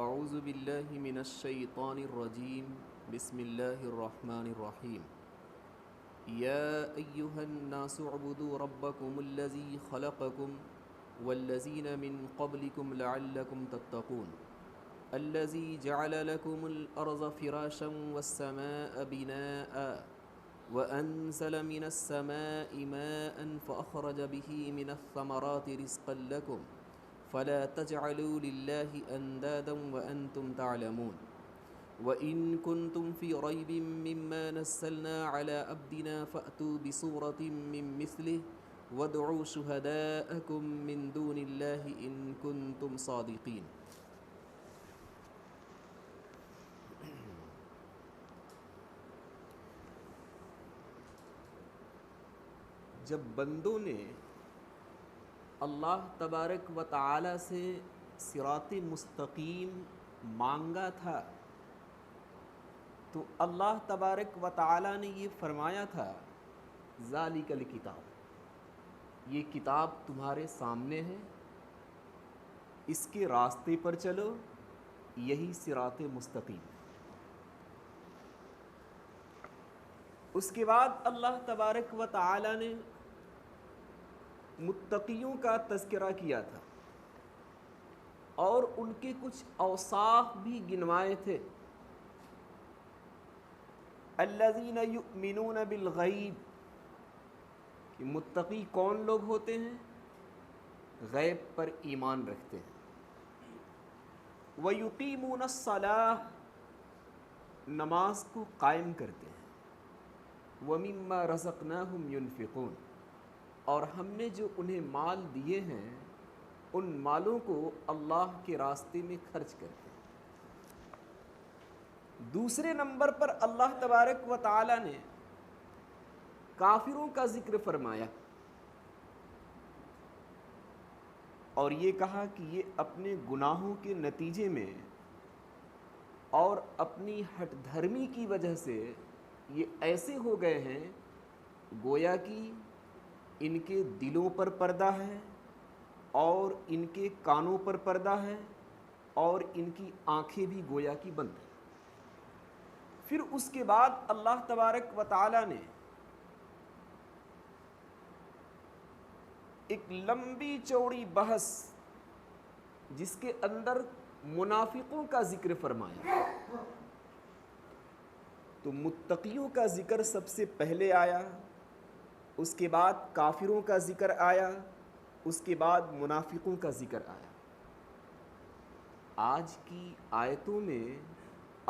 اعوذ باللہ من الشیطان الرجیم بسم اللہ الرحمن الرحیم یا ایہا الناس اعبدوا ربکم الذی خلقکم والذین من قبلکم لعلکم تتقون الذی جعل لکم الارض فراشا والسماء بناء وأنزل من السماء ماء فأخرج به من الثمرات رزقا لكم فلا تجعلوا لله أندادا وأنتم تعلمون وإن كنتم في ريب مما نزلنا على عبدنا فأتوا بسورة من مثله وادعوا شهداءكم من دون الله إن كنتم صادقين. جب بندوں نے اللہ تبارک و تعالی سے صراط مستقیم مانگا تھا تو اللہ تبارک و تعالی نے یہ فرمایا تھا ذالک الکتاب، یہ کتاب تمہارے سامنے ہے، اس کے راستے پر چلو، یہی صراط مستقیم ہے. اس کے بعد اللہ تبارک و تعالی نے متقیوں کا تذکرہ کیا تھا اور ان کے کچھ اوصاف بھی گنوائے تھے. الذین یؤمنون بالغیب، کہ متقی کون لوگ ہوتے ہیں؟ غیب پر ایمان رکھتے ہیں. وَيُقِيمُونَ الصَّلَاةَ، نماز کو قائم کرتے ہیں. وَمِمَّا رَزَقْنَاهُمْ يُنْفِقُونَ، اور ہم نے جو انہیں مال دیے ہیں ان مالوں کو اللہ کے راستے میں خرچ کرتے ہیں. دوسرے نمبر پر اللہ تبارک و تعالی نے کافروں کا ذکر فرمایا اور یہ کہا کہ یہ اپنے گناہوں کے نتیجے میں اور اپنی ہٹ دھرمی کی وجہ سے یہ ایسے ہو گئے ہیں گویا کہ ان کے دلوں پر پردہ ہے اور ان کے کانوں پر پردہ ہے اور ان کی آنکھیں بھی گویا کی بند ہیں. پھر اس کے بعد اللہ تبارک و تعالی نے ایک لمبی چوڑی بحث جس کے اندر منافقوں کا ذکر فرمایا. تو متقیوں کا ذکر سب سے پہلے آیا، اس کے بعد کافروں کا ذکر آیا، اس کے بعد منافقوں کا ذکر آیا. آج کی آیتوں میں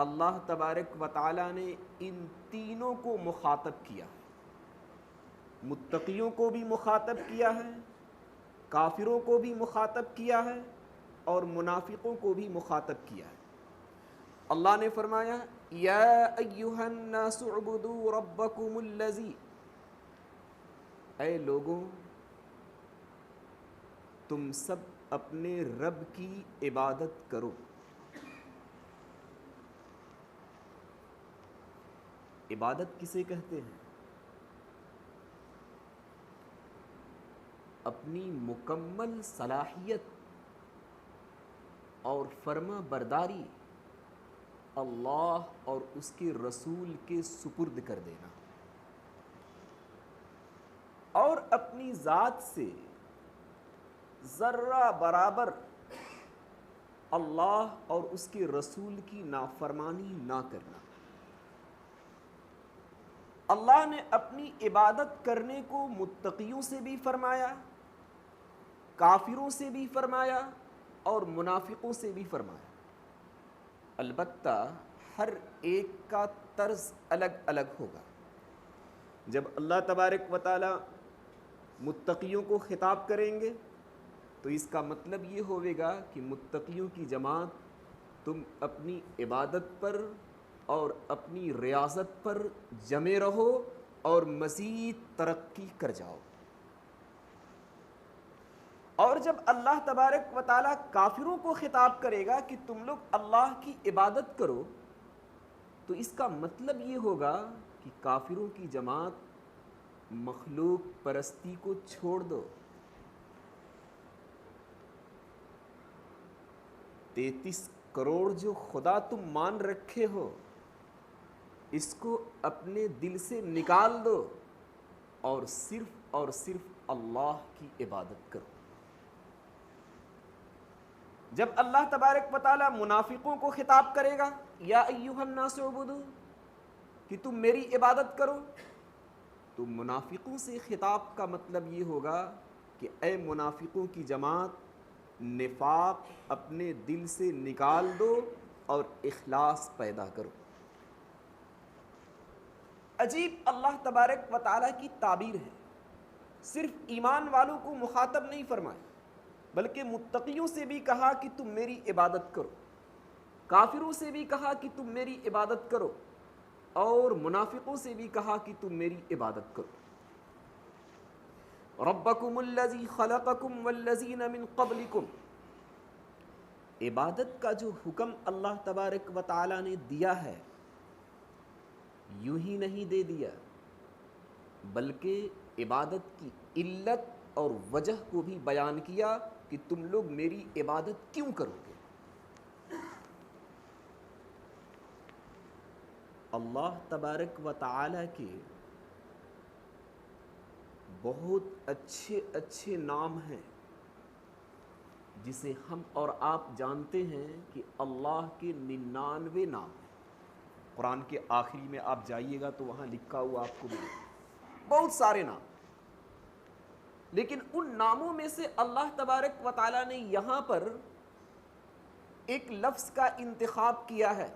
اللہ تبارک و تعالی نے ان تینوں کو مخاطب کیا، متقیوں کو بھی مخاطب کیا ہے، کافروں کو بھی مخاطب کیا ہے اور منافقوں کو بھی مخاطب کیا ہے. اللہ نے فرمایا یا ایھا الناس اعبدوا ربکم الذی، اے لوگوں تم سب اپنے رب کی عبادت کرو. عبادت کسے کہتے ہیں؟ اپنی مکمل صلاحیت اور فرما برداری اللہ اور اس کے رسول کے سپرد کر دینا اور اپنی ذات سے ذرہ برابر اللہ اور اس کے رسول کی نافرمانی نہ کرنا. اللہ نے اپنی عبادت کرنے کو متقیوں سے بھی فرمایا، کافروں سے بھی فرمایا اور منافقوں سے بھی فرمایا. البتہ ہر ایک کا طرز الگ الگ ہوگا. جب اللہ تبارک و تعالی متقیوں کو خطاب کریں گے تو اس کا مطلب یہ ہوگا کہ متقیوں کی جماعت تم اپنی عبادت پر اور اپنی ریاضت پر جمے رہو اور مزید ترقی کر جاؤ. اور جب اللہ تبارک و تعالیٰ کافروں کو خطاب کرے گا کہ تم لوگ اللہ کی عبادت کرو تو اس کا مطلب یہ ہوگا کہ کافروں کی جماعت مخلوق پرستی کو چھوڑ دو. 33 کروڑ جو خدا تم مان رکھے ہو اس کو اپنے دل سے نکال دو اور صرف اللہ کی عبادت کرو۔ جب اللہ تبارک و تعالیٰ منافقوں کو خطاب کرے گا یا ایھا الناس اعبدوا کہ تم میری عبادت کرو، تو منافقوں سے خطاب کا مطلب یہ ہوگا کہ اے منافقوں کی جماعت، نفاق اپنے دل سے نکال دو اور اخلاص پیدا کرو۔ عجیب اللہ تبارک و تعالیٰ کی تعبیر ہے، صرف ایمان والوں کو مخاطب نہیں فرمایا بلکہ متقیوں سے بھی کہا کہ تم میری عبادت کرو، کافروں سے بھی کہا کہ تم میری عبادت کرو، اور منافقوں سے بھی کہا کہ تم میری عبادت کرو۔ ربکم الذی خلقکم والذین من قبلکم، عبادت کا جو حکم اللہ تبارک و تعالیٰ نے دیا ہے یوں ہی نہیں دے دیا، بلکہ عبادت کی علت اور وجہ کو بھی بیان کیا کہ تم لوگ میری عبادت کیوں کرو گے۔ اللہ تبارک و تعالیٰ کے بہت اچھے اچھے نام ہیں جسے ہم اور آپ جانتے ہیں کہ اللہ کے 99 نام ہیں۔ قرآن کے آخری میں آپ جائیے گا تو وہاں لکھا ہوا آپ کو ملے بہت سارے نام، لیکن ان ناموں میں سے اللہ تبارک و تعالیٰ نے یہاں پر ایک لفظ کا انتخاب کیا ہے۔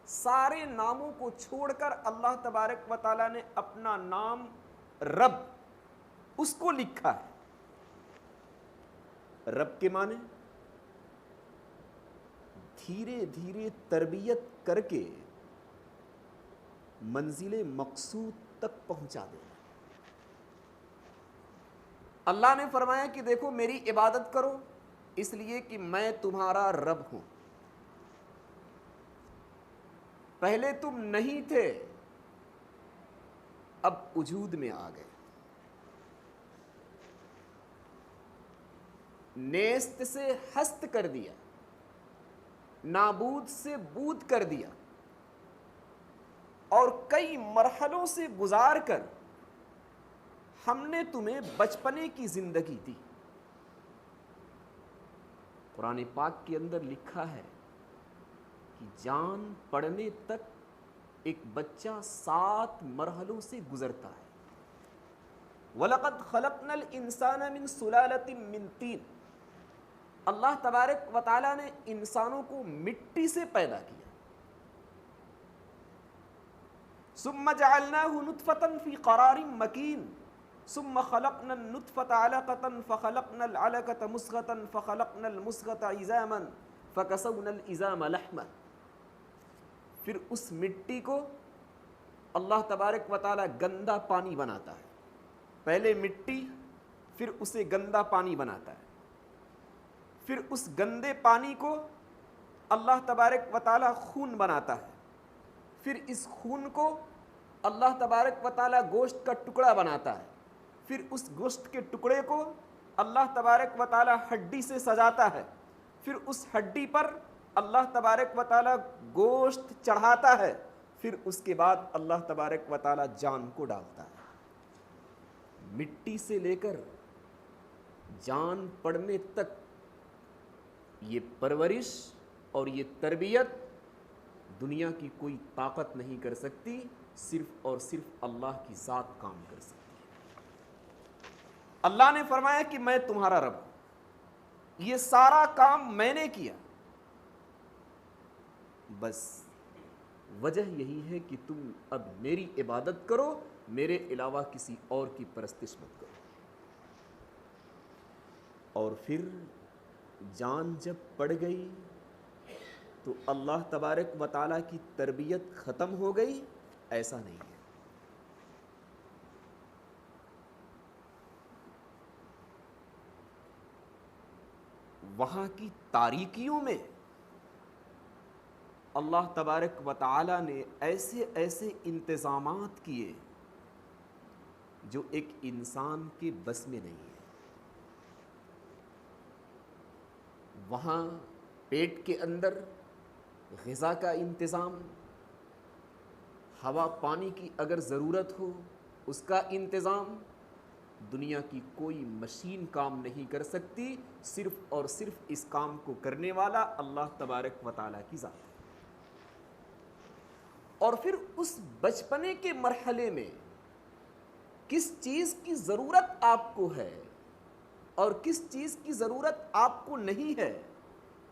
سارے ناموں کو چھوڑ کر اللہ تبارک و تعالیٰ نے اپنا نام رب اس کو لکھا ہے۔ رب کے معنی دھیرے دھیرے تربیت کر کے منزل مقصود تک پہنچا دینا۔ اللہ نے فرمایا کہ دیکھو میری عبادت کرو اس لیے کہ میں تمہارا رب ہوں۔ پہلے تم نہیں تھے، اب وجود میں آ گئے، نیست سے ہست کر دیا، نابود سے بود کر دیا، اور کئی مرحلوں سے گزار کر ہم نے تمہیں بچپنے کی زندگی دی۔ قرآن پاک کے اندر لکھا ہے کہ جان پڑنے تک ایک بچہ 7 مرحلوں سے گزرتا ہے۔ وَلَقَدْ خَلَقْنَا الْإِنسَانَ مِنْ سُلَالَةٍ مِّن طِينٍ، اللہ تبارک و تعالیٰ نے انسانوں کو مٹی سے پیدا کیا۔ ثُمَّ جَعَلْنَاهُ نُطْفَةً فِي قَرَارٍ مَّكِينٍ ثُمَّ خَلَقْنَا النُّطْفَةَ عَلَقَةً فَخَلَقْنَا الْعَلَقَةَ مُضْغَةً فَخَلَقْنَا الْمُضْغَةَ عِظَامًا فَكَسَوْنَا الْعِظَامَ لَحْمًا۔ پھر اس مٹی کو اللہ تبارک و تعالیٰ گندا پانی بناتا ہے۔ پہلے مٹی، پھر اسے گندا پانی بناتا ہے، پھر اس گندے پانی کو اللہ تبارک و تعالیٰ خون بناتا ہے، پھر اس خون کو اللہ تبارک و تعالیٰ گوشت کا ٹکڑا بناتا ہے، پھر اس گوشت کے ٹکڑے کو اللہ تبارک و تعالیٰ ہڈی سے سجاتا ہے، پھر اس ہڈی پر اللہ تبارک و تعالیٰ گوشت چڑھاتا ہے، پھر اس کے بعد اللہ تبارک و تعالیٰ جان کو ڈالتا ہے۔ مٹی سے لے کر جان پڑنے تک یہ پرورش اور یہ تربیت دنیا کی کوئی طاقت نہیں کر سکتی، صرف اور صرف اللہ کی ذات کام کر سکتی ہے۔ اللہ نے فرمایا کہ میں تمہارا رب ہوں، یہ سارا کام میں نے کیا، بس وجہ یہی ہے کہ تم اب میری عبادت کرو، میرے علاوہ کسی اور کی پرستش مت کرو۔ اور پھر جان جب پڑ گئی تو اللہ تبارک و تعالیٰ کی تربیت ختم ہو گئی؟ ایسا نہیں ہے۔ وہاں کی تاریکیوں میں اللہ تبارک و تعالیٰ نے ایسے ایسے انتظامات کیے جو ایک انسان کے بس میں نہیں ہے۔ وہاں پیٹ کے اندر غذا کا انتظام، ہوا پانی کی اگر ضرورت ہو اس کا انتظام دنیا کی کوئی مشین کام نہیں کر سکتی، صرف اور صرف اس کام کو کرنے والا اللہ تبارک و تعالیٰ کی ذات ہے۔ اور پھر اس بچپنے کے مرحلے میں کس چیز کی ضرورت آپ کو ہے اور کس چیز کی ضرورت آپ کو نہیں ہے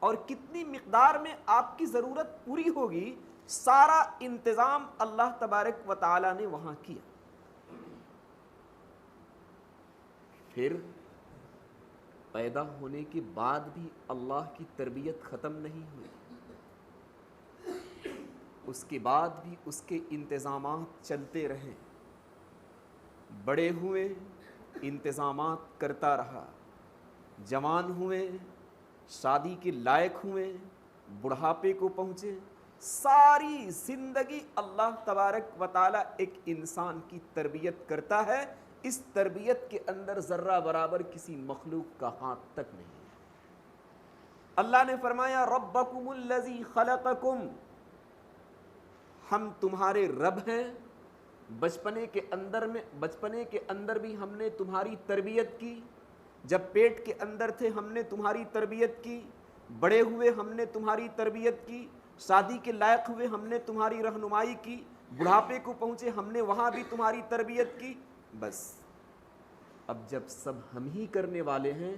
اور کتنی مقدار میں آپ کی ضرورت پوری ہوگی، سارا انتظام اللہ تبارک و تعالیٰ نے وہاں کیا۔ پھر پیدا ہونے کے بعد بھی اللہ کی تربیت ختم نہیں ہوئی، اس کے بعد بھی اس کے انتظامات چلتے رہے، بڑے ہوئے انتظامات کرتا رہا، جوان ہوئے شادی کے لائق ہوئے، بڑھاپے کو پہنچے، ساری زندگی اللہ تبارک و تعالیٰ ایک انسان کی تربیت کرتا ہے۔ اس تربیت کے اندر ذرہ برابر کسی مخلوق کا ہاتھ تک نہیں ہے۔ اللہ نے فرمایا ربکم الذی خلقکم، ہم تمہارے رب ہیں۔ بچپنے کے اندر بھی ہم نے تمہاری تربیت کی، جب پیٹ کے اندر تھے ہم نے تمہاری تربیت کی، بڑے ہوئے ہم نے تمہاری تربیت کی، شادی کے لائق ہوئے ہم نے تمہاری رہنمائی کی، بڑھاپے کو پہنچے ہم نے وہاں بھی تمہاری تربیت کی۔ بس اب جب سب ہم ہی کرنے والے ہیں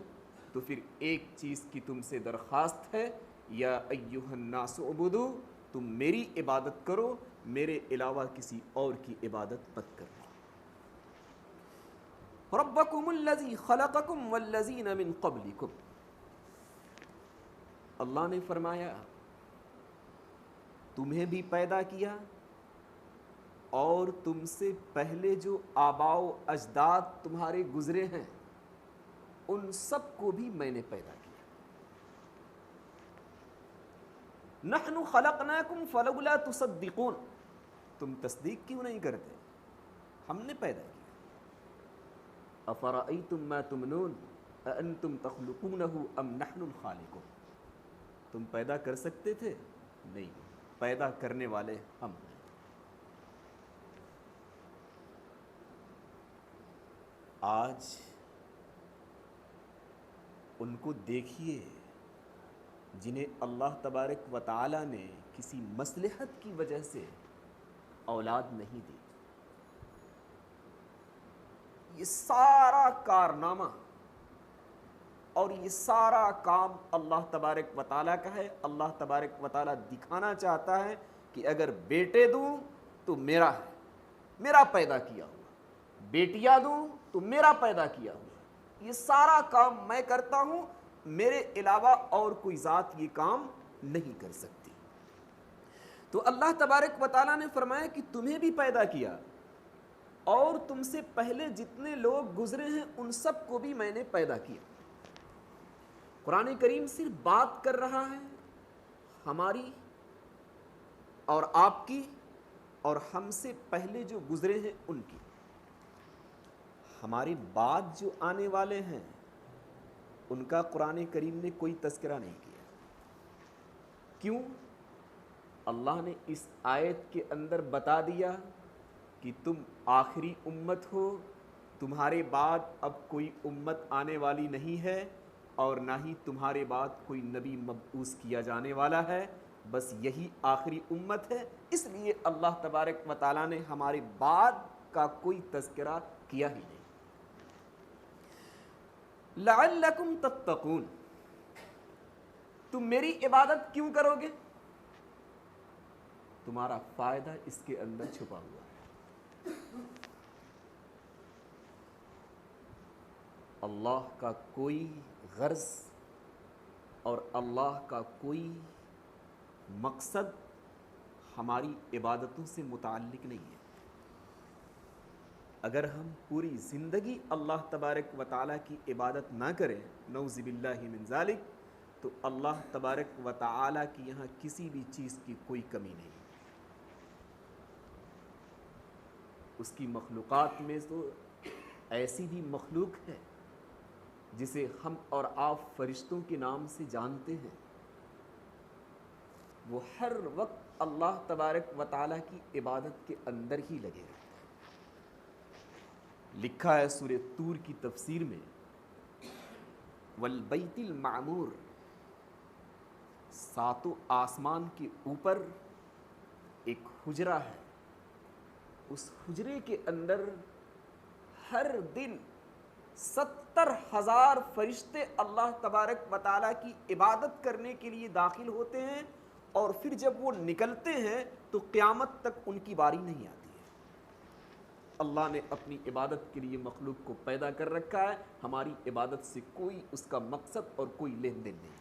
تو پھر ایک چیز کی تم سے درخواست ہے، یا ایھا الناس اعبدوا، تم میری عبادت کرو، میرے علاوہ کسی اور کی عبادت مت کرو۔ ربکم الذی خلقکم والذین من قبلکم، اللہ نے فرمایا تمہیں بھی پیدا کیا اور تم سے پہلے جو آباء و اجداد تمہارے گزرے ہیں ان سب کو بھی میں نے پیدا کیا۔ نحن خلقناکم فلولا تصدقون، تم تصدیق کیوں نہیں کرتے؟ ہم نے پیدا کیا۔ افرأیتم ما تمنون اانتم تخلقونہ ام نحن الخالقون، تم پیدا کر سکتے تھے؟ نہیں، پیدا کرنے والے ہم ہیں۔ آج ان کو دیکھیے جنہیں اللہ تبارک و تعالیٰ نے کسی مصلحت کی وجہ سے اولاد نہیں دی۔ یہ سارا کارنامہ اور یہ سارا کام اللہ تبارک و تعالیٰ کا ہے۔ اللہ تبارک و تعالیٰ دکھانا چاہتا ہے کہ اگر بیٹے دوں تو میرا ہے، میرا پیدا کیا ہوا، بیٹیاں دوں تو میرا پیدا کیا ہوا، یہ سارا کام میں کرتا ہوں، میرے علاوہ اور کوئی ذات یہ کام نہیں کر سکتی۔ تو اللہ تبارک و تعالیٰ نے فرمایا کہ تمہیں بھی پیدا کیا اور تم سے پہلے جتنے لوگ گزرے ہیں ان سب کو بھی میں نے پیدا کیا۔ قرآن کریم صرف بات کر رہا ہے ہماری اور آپ کی اور ہم سے پہلے جو گزرے ہیں ان کی۔ ہمارے بعد جو آنے والے ہیں ان کا قرآن کریم نے کوئی تذکرہ نہیں کیا۔ کیوں؟ اللہ نے اس آیت کے اندر بتا دیا کہ تم آخری امت ہو، تمہارے بعد اب کوئی امت آنے والی نہیں ہے اور نہ ہی تمہارے بعد کوئی نبی مبعوث کیا جانے والا ہے، بس یہی آخری امت ہے۔ اس لیے اللہ تبارک و تعالیٰ نے ہمارے بعد کا کوئی تذکرہ کیا ہی نہیں۔ لعلکم تتقون، تم میری عبادت کیوں کرو گے؟ تمہارا فائدہ اس کے اندر چھپا ہوا ہے۔ اللہ کا کوئی غرض اور اللہ کا کوئی مقصد ہماری عبادتوں سے متعلق نہیں ہے۔ اگر ہم پوری زندگی اللہ تبارک و تعالیٰ کی عبادت نہ کریں، نعوذ باللہ من ذالک، تو اللہ تبارک و تعالیٰ کی یہاں کسی بھی چیز کی کوئی کمی نہیں۔ اس کی مخلوقات میں تو ایسی بھی مخلوق ہے جسے ہم اور آپ فرشتوں کے نام سے جانتے ہیں، وہ ہر وقت اللہ تبارک و تعالیٰ کی عبادت کے اندر ہی لگے رہتے ہیں۔ لکھا ہے سورہ طور کی تفسیر میں، والبیت المعمور، ساتوں آسمان کے اوپر ایک حجرہ ہے، اس حجرے کے اندر ہر دن 70,000 فرشتے اللہ تبارک و تعالیٰ کی عبادت کرنے کے لیے داخل ہوتے ہیں، اور پھر جب وہ نکلتے ہیں تو قیامت تک ان کی باری نہیں آتی ہے۔ اللہ نے اپنی عبادت کے لیے مخلوق کو پیدا کر رکھا ہے، ہماری عبادت سے کوئی اس کا مقصد اور کوئی لین دین نہیں۔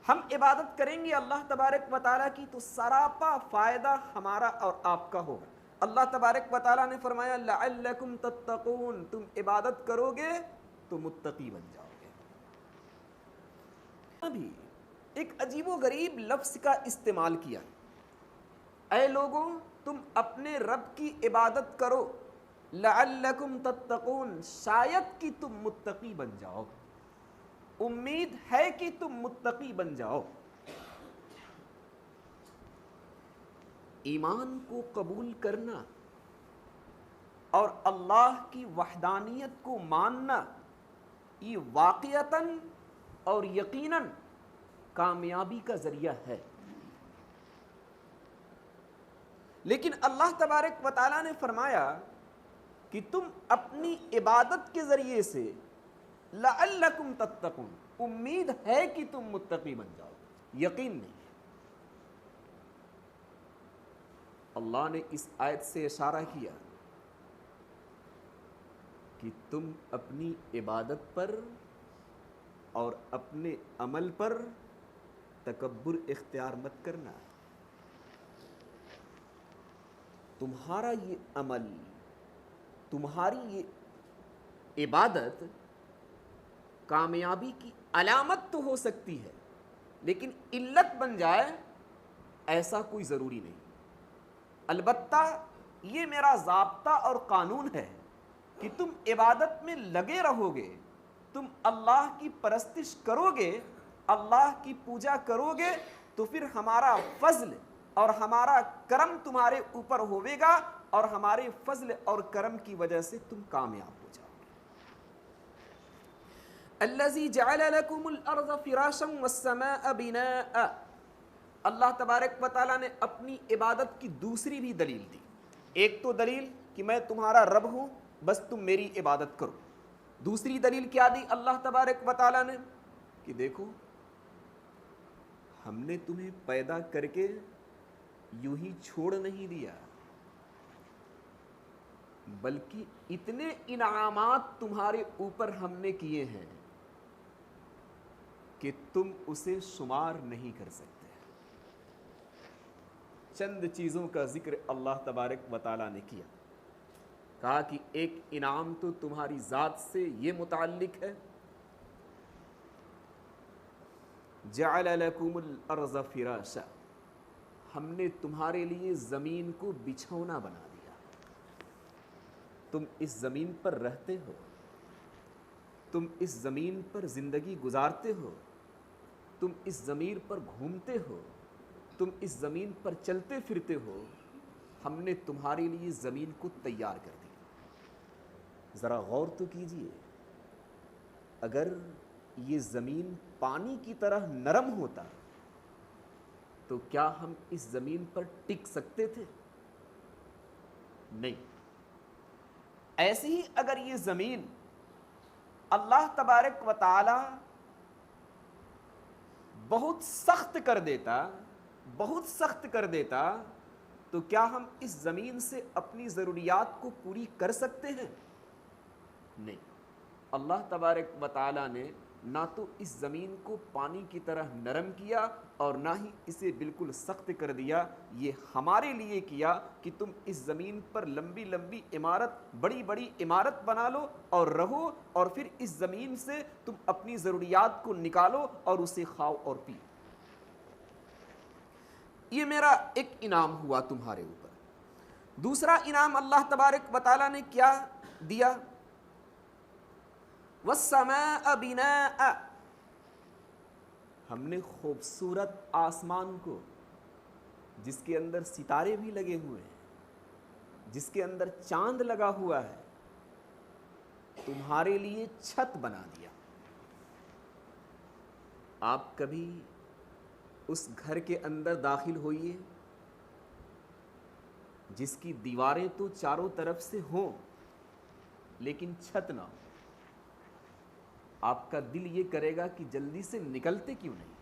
ہم عبادت کریں گے اللہ تبارک و تعالیٰ کی تو سراپا فائدہ ہمارا اور آپ کا ہوگا۔ اللہ تبارک و تعالیٰ نے فرمایا لعلکم تتقون، تم عبادت کرو گے تو متقی بن جاؤ گے۔ ابھی ایک عجیب و غریب لفظ کا استعمال کیا، اے لوگوں تم اپنے رب کی عبادت کرو، لعلکم تتقون، شاید کہ تم متقی بن جاؤ، امید ہے کہ تم متقی بن جاؤ۔ ایمان کو قبول کرنا اور اللہ کی وحدانیت کو ماننا، یہ واقعتاً اور یقیناً کامیابی کا ذریعہ ہے۔ لیکن اللہ تبارک و تعالیٰ نے فرمایا کہ تم اپنی عبادت کے ذریعے سے لعلکم تتقون، امید ہے کہ تم متقی بن جاؤ، یقین نہیں۔ اللہ نے اس آیت سے اشارہ کیا کہ تم اپنی عبادت پر اور اپنے عمل پر تکبر اختیار مت کرنا۔ تمہارا یہ عمل، تمہاری یہ عبادت کامیابی کی علامت تو ہو سکتی ہے، لیکن علت بن جائے ایسا کوئی ضروری نہیں۔ البتہ یہ میرا ضابطہ اور قانون ہے کہ تم عبادت میں لگے رہو گے، تم اللہ کی پرستش کرو گے، اللہ کی پوجا کرو گے، تو پھر ہمارا فضل اور ہمارا کرم تمہارے اوپر ہوئے گا، اور ہمارے فضل اور کرم کی وجہ سے تم کامیاب ہو جاؤ گے۔ الذی جعل لکم الارض فراشا والسماء بناء، اللہ تبارک و تعالیٰ نے اپنی عبادت کی دوسری بھی دلیل دی۔ ایک تو دلیل کہ میں تمہارا رب ہوں، بس تم میری عبادت کرو۔ دوسری دلیل کیا دی اللہ تبارک و تعالیٰ نے کہ دیکھو ہم نے تمہیں پیدا کر کے یوں ہی چھوڑ نہیں دیا، بلکہ اتنے انعامات تمہارے اوپر ہم نے کیے ہیں کہ تم اسے شمار نہیں کر سکتے۔ چند چیزوں کا ذکر اللہ تبارک و تعالیٰ نے کیا، کہا کہ ایک انعام تو تمہاری ذات سے یہ متعلق ہے، جعل لکم الارض فراشا، ہم نے تمہارے لیے زمین کو بچھونا بنا دیا، تم اس زمین پر رہتے ہو، تم اس زمین پر زندگی گزارتے ہو، تم اس زمین پر گھومتے ہو، تم اس زمین پر چلتے پھرتے ہو، ہم نے تمہارے لیے زمین کو تیار کر دیا۔ ذرا غور تو کیجئے، اگر یہ زمین پانی کی طرح نرم ہوتا تو کیا ہم اس زمین پر ٹک سکتے تھے؟ نہیں۔ ایسے ہی اگر یہ زمین اللہ تبارک و تعالی بہت سخت کر دیتا، بہت سخت کر دیتا، تو کیا ہم اس زمین سے اپنی ضروریات کو پوری کر سکتے ہیں؟ نہیں۔ اللہ تبارک و تعالی نے نہ تو اس زمین کو پانی کی طرح نرم کیا اور نہ ہی اسے بالکل سخت کر دیا، یہ ہمارے لیے کیا کہ تم اس زمین پر لمبی لمبی عمارت، بڑی بڑی عمارت بنا لو اور رہو، اور پھر اس زمین سے تم اپنی ضروریات کو نکالو اور اسے کھاؤ اور پیو۔ یہ میرا ایک انعام ہوا تمہارے اوپر۔ دوسرا انعام اللہ تبارک و تعالیٰ نے کیا دیا؟ والسماء بناء، ہم نے خوبصورت آسمان کو جس کے اندر ستارے بھی لگے ہوئے ہیں, جس کے اندر چاند لگا ہوا ہے, تمہارے لیے چھت بنا دیا. آپ کبھی اس گھر کے اندر داخل ہوئیے جس کی دیواریں تو چاروں طرف سے ہوں لیکن چھت نہ ہو. آپ کا دل یہ کرے گا کہ جلدی سے نکلتے کیوں نہیں.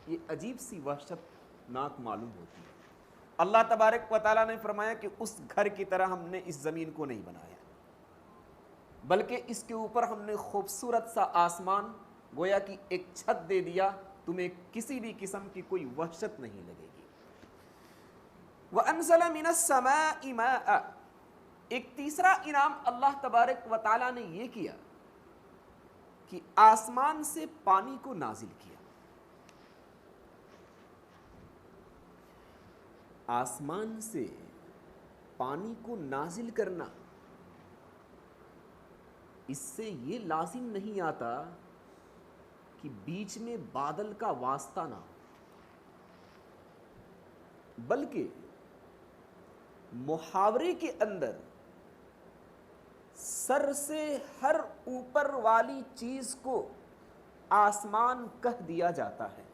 یہ عجیب سی وحشت ناک معلوم ہوتی ہے. اللہ تبارک و تعالیٰ نے فرمایا کہ اس گھر کی طرح ہم نے اس زمین کو نہیں بنایا, بلکہ اس کے اوپر ہم نے خوبصورت سا آسمان گویا کہ ایک چھت دے دیا, تمہیں کسی بھی قسم کی کوئی وحشت نہیں لگے گی. وَأَنزَلَ مِنَ السَّمَاءِ مَاءً, ایک تیسرا انعام اللہ تبارک و تعالیٰ نے یہ کیا کہ آسمان سے پانی کو نازل کیا. آسمان سے پانی کو نازل کرنا, اس سے یہ لازم نہیں آتا کہ بیچ میں بادل کا واسطہ نہ ہو, بلکہ محاورے کے اندر سر سے ہر اوپر والی چیز کو آسمان کہہ دیا جاتا ہے.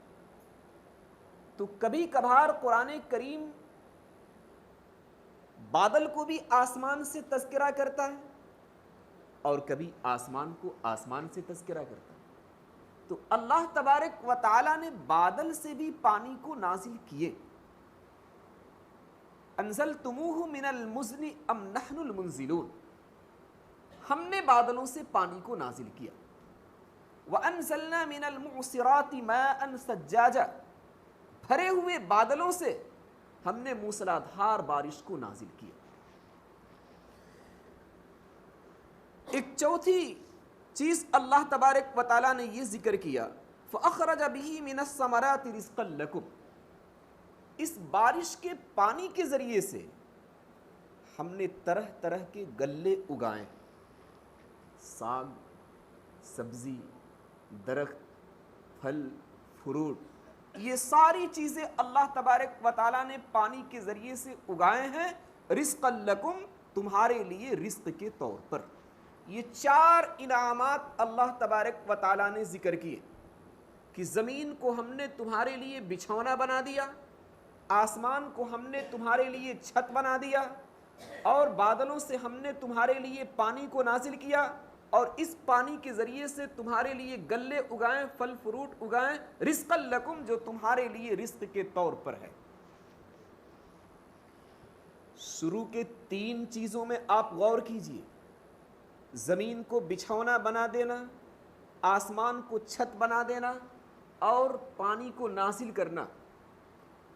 تو کبھی کبھار قرآن کریم بادل کو بھی آسمان سے تذکرہ کرتا ہے اور کبھی آسمان کو آسمان سے تذکرہ کرتا ہے. تو اللہ تبارک و تعالیٰ نے بادل سے بھی پانی کو نازل کیے. انزلتموہ من المزن ام نحن المنزلون, ہم نے بادلوں سے پانی کو نازل کیا. وانزلنا من المعصرات ماء ثجاجا, بھرے ہوئے بادلوں سے ہم نے موسلادھار بارش کو نازل کیا. ایک چوتھی چیز اللہ تبارک و تعالیٰ نے یہ ذکر کیا, فَأَخْرَجَ بِهِ مِنَ الثَّمَرَاتِ رِزْقًا لَكُمْ, اس بارش کے پانی کے ذریعے سے ہم نے طرح طرح کے غلے اگائے, ساگ, سبزی, درخت, پھل, فروٹ, یہ ساری چیزیں اللہ تبارک و تعالیٰ نے پانی کے ذریعے سے اگائے ہیں. رزقا لکم, تمہارے لیے رزق کے طور پر. یہ 4 انعامات اللہ تبارک و تعالیٰ نے ذکر کیے کہ زمین کو ہم نے تمہارے لیے بچھونا بنا دیا, آسمان کو ہم نے تمہارے لیے چھت بنا دیا, اور بادلوں سے ہم نے تمہارے لیے پانی کو نازل کیا, اور اس پانی کے ذریعے سے تمہارے لیے غلے اگائیں, پھل فروٹ اگائیں. رزقا لکم, جو تمہارے لیے رزق کے طور پر ہے. شروع کے 3 چیزوں میں آپ غور کیجئے, زمین کو بچھونا بنا دینا, آسمان کو چھت بنا دینا, اور پانی کو نازل کرنا.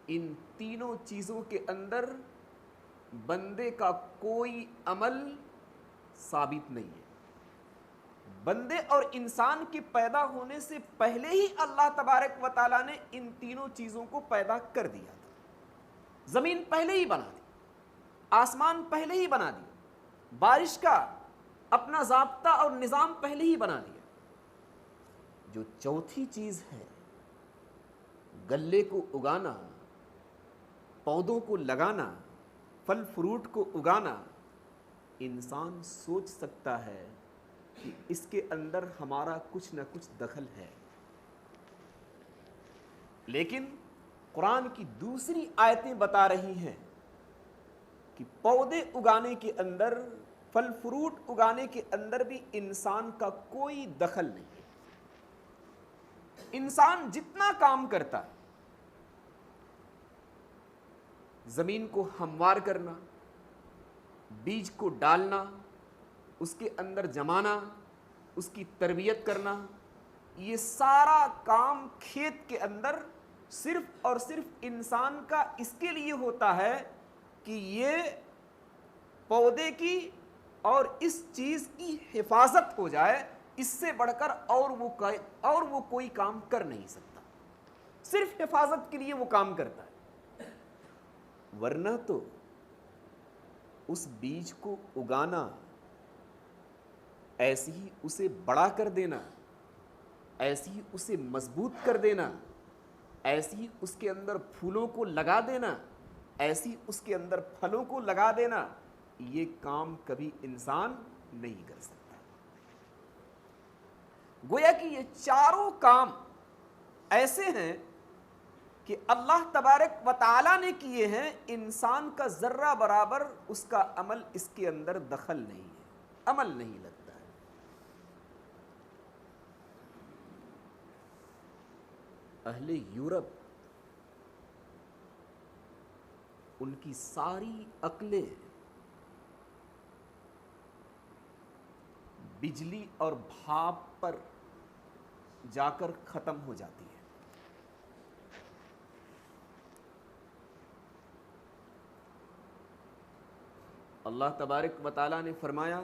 ان تینوں چیزوں کے اندر بندے کا کوئی عمل ثابت نہیں ہے. بندے اور انسان کے پیدا ہونے سے پہلے ہی اللہ تبارک و تعالیٰ نے ان تینوں چیزوں کو پیدا کر دیا تھا. زمین پہلے ہی بنا دی, آسمان پہلے ہی بنا دیا, بارش کا اپنا ضابطہ اور نظام پہلے ہی بنا دیا. جو چوتھی چیز ہے, غلے کو اگانا, پودوں کو لگانا, پھل فروٹ کو اگانا, انسان سوچ سکتا ہے کہ اس کے اندر ہمارا کچھ نہ کچھ دخل ہے. لیکن قرآن کی دوسری آیتیں بتا رہی ہیں کہ پودے اگانے کے اندر, پھل فروٹ اگانے کے اندر بھی انسان کا کوئی دخل نہیں ہے. انسان جتنا کام کرتا ہے, زمین کو ہموار کرنا, بیج کو ڈالنا, اس کے اندر جمانا, اس کی تربیت کرنا, یہ سارا کام کھیت کے اندر صرف اور صرف انسان کا اس کے لیے ہوتا ہے کہ یہ پودے کی اور اس چیز کی حفاظت ہو جائے. اس سے بڑھ کر اور وہ کوئی کام کر نہیں سکتا, صرف حفاظت کے لیے وہ کام کرتا ہے. ورنہ تو اس بیج کو اگانا, ایسے ہی اسے بڑا کر دینا, ایسے ہی اسے مضبوط کر دینا, ایسے ہی اس کے اندر پھولوں کو لگا دینا, ایسی اس کے اندر پھلوں کو لگا دینا، یہ کام کبھی انسان نہیں کر سکتا۔ گویا کہ یہ چاروں کام ایسے ہیں کہ اللہ تبارک و تعالیٰ نے کیے ہیں، انسان کا ذرہ برابر اس کا عمل اس کے اندر دخل نہیں ہے، عمل نہیں لگتا ہے۔ اہل یورپ، ان کی ساری عقلیں بجلی اور بھاپ پر جا کر ختم ہو جاتی ہے۔ اللہ تبارک و تعالیٰ نے فرمایا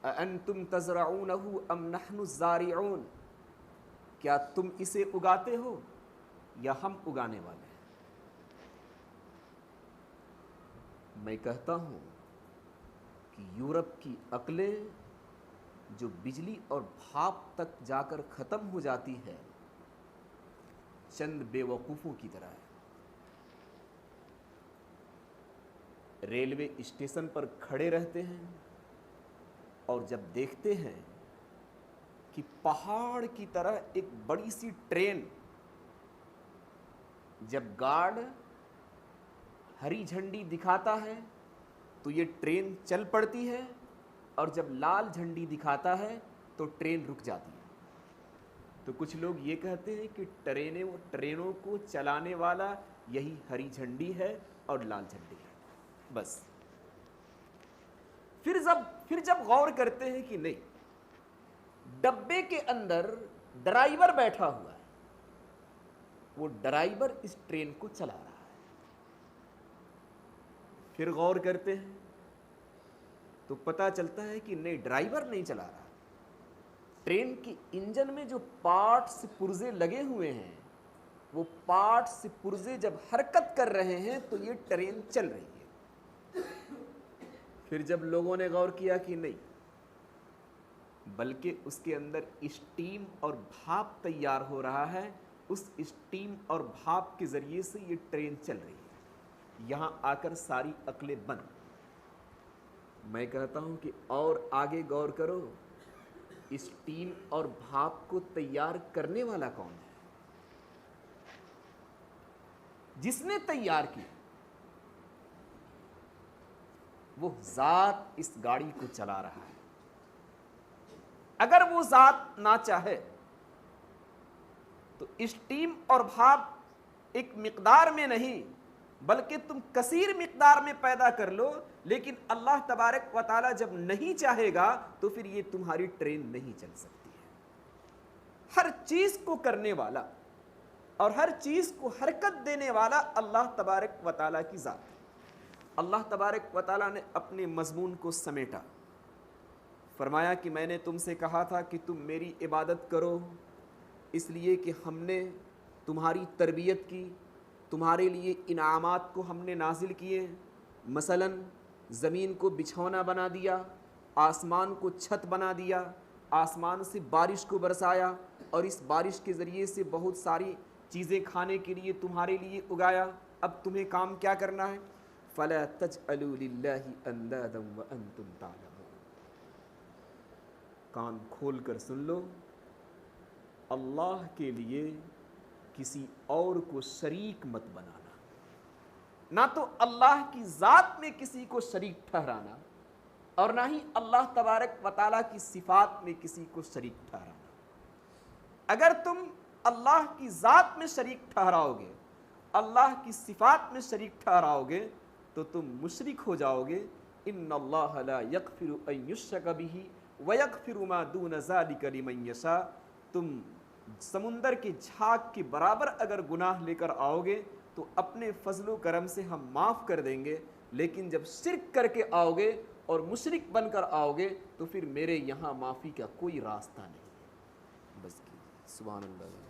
اَأَنْتُمْ تَزْرَعُونَهُ أَمْ نَحْنُ الزَّارِعُونَ، کیا تم اسے اگاتے ہو یا ہم اگانے والے ہیں؟ میں کہتا ہوں کہ یورپ کی عقلیں جو بجلی اور بھاپ تک جا کر ختم ہو جاتی ہے، چند بے وقوفوں کی طرح ہے۔ ریلوے اسٹیشن پر کھڑے رہتے ہیں اور جب دیکھتے ہیں کہ پہاڑ کی طرح ایک بڑی سی ٹرین، جب گارڈ ہری جھنڈی دکھاتا ہے تو یہ ٹرین چل پڑتی ہے، اور جب لال جھنڈی دکھاتا ہے تو ٹرین رک جاتی ہے۔ تو کچھ لوگ یہ کہتے ہیں کہ ٹرینوں کو چلانے والا یہی ہری جھنڈی ہے اور لال جھنڈی ہے، بس۔ پھر جب غور کرتے ہیں کہ نہیں، ڈبے کے اندر ڈرائیور بیٹھا ہوا ہے، وہ ڈرائیور اس ٹرین کو چلا رہا ہے۔ پھر غور کرتے ہیں تو پتہ چلتا ہے کہ نہیں، ڈرائیور نہیں چلا رہا، ٹرین کی انجن میں جو پارٹس پرزے لگے ہوئے ہیں، وہ پارٹس پرزے جب حرکت کر رہے ہیں تو یہ ٹرین چل رہی ہے۔ پھر جب لوگوں نے غور کیا کہ نہیں، بلکہ اس کے اندر اسٹیم اور بھاپ تیار ہو رہا ہے، اس اسٹیم اور بھاپ کے ذریعے سے یہ ٹرین چل رہی ہے، یہاں آ کر ساری عقلیں بند۔ میں کہتا ہوں کہ اور آگے غور کرو، اسٹیم اور بھاپ کو تیار کرنے والا کون ہے؟ جس نے تیار کی وہ ذات اس گاڑی کو چلا رہا ہے۔ اگر وہ ذات نہ چاہے تو اسٹیم اور بھاپ ایک مقدار میں نہیں بلکہ تم کثیر مقدار میں پیدا کر لو، لیکن اللہ تبارک و تعالیٰ جب نہیں چاہے گا تو پھر یہ تمہاری ٹرین نہیں چل سکتی ہے۔ ہر چیز کو کرنے والا اور ہر چیز کو حرکت دینے والا اللہ تبارک و تعالیٰ کی ذات ہے۔ اللہ تبارک و تعالیٰ نے اپنے مضمون کو سمیٹا، فرمایا کہ میں نے تم سے کہا تھا کہ تم میری عبادت کرو، اس لیے کہ ہم نے تمہاری تربیت کی، تمہارے لیے انعامات کو ہم نے نازل کیے، مثلا زمین کو بچھونا بنا دیا، آسمان کو چھت بنا دیا، آسمان سے بارش کو برسایا، اور اس بارش کے ذریعے سے بہت ساری چیزیں کھانے کے لیے تمہارے لیے اگایا۔ اب تمہیں کام کیا کرنا ہے؟ فَلَا تَجْعَلُوا لِلَّهِ أَنْدَادًا وَأَنْتُمْ تَعْلَمُونَ۔ کان کھول کر سن لو، اللہ کے لیے کسی اور کو شریک مت بنانا، نہ تو اللہ کی ذات میں کسی کو شریک ٹھہرانا، اور نہ ہی اللہ تبارک و تعالیٰ کی صفات میں کسی کو شریک ٹھہرانا۔ اگر تم اللہ کی ذات میں شریک ٹھہراؤ گے، اللہ کی صفات میں شریک ٹھہراؤ گے، تو تم مشرک ہو جاؤ گے۔ ان اللہ لا یغفر ان یشرک بہ ویغفر ما دون ذلک لمن یشاء۔ تم سمندر کے جھاگ کے برابر اگر گناہ لے کر آؤ گے تو اپنے فضل و کرم سے ہم معاف کر دیں گے، لیکن جب شرک کر کے آؤ گے اور مشرک بن کر آؤ گے تو پھر میرے یہاں معافی کا کوئی راستہ نہیں ہے۔ بس سبحان اللہ۔